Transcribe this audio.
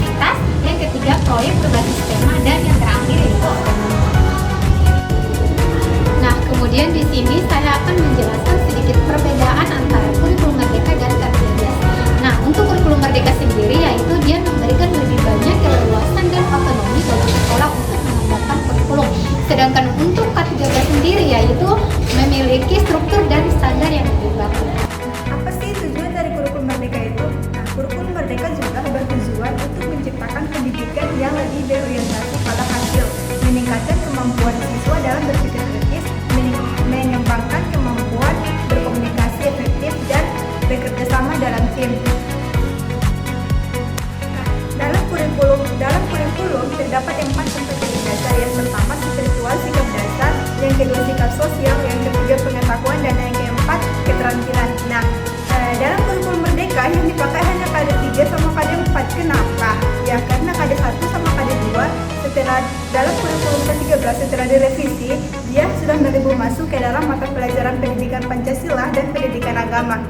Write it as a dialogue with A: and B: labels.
A: aktivitas, yang ketiga proyek berbasis tema, dan yang terakhir yaitu otonomi. Nah, kemudian di sini saya akan menjelaskan sedikit perbedaan antara kurikulum Merdeka dan KPJS. Nah, untuk kurikulum Merdeka sendiri yaitu dia memberikan lebih banyak keleluasan dan otonomi bagi sekolah untuk mengembangkan kurikulum. Sedangkan untuk K13 sendiri yaitu memiliki struktur dan standar yang lebih baku.
B: Apa sih tujuan dari kurikulum Merdeka itu? Nah, kurikulum Merdeka juga bertujuan untuk menciptakan pendidikan yang lebih berorientasi pada hasil, meningkatkan kemampuan siswa dalam berpikir kritis, mengembangkan kemampuan berkomunikasi efektif dan bekerja sama dalam tim. Nah, dalam kurikulum terdapat 4 kompetensi dasar. Yang pertama spiritual, sikap dasar, yang kedua sikap sosial, yang ketiga pengetahuan, dan yang keempat keterampilan. Nah, dalam kurikulum Merdeka yang dipakai hanya KD3 sama KD4. Kenapa? Ya karena KD1 sama KD2 setelah dalam kurikulum ke-13 setelah direvisi, dia sudah masuk ke dalam mata pelajaran pendidikan Pancasila dan pendidikan agama.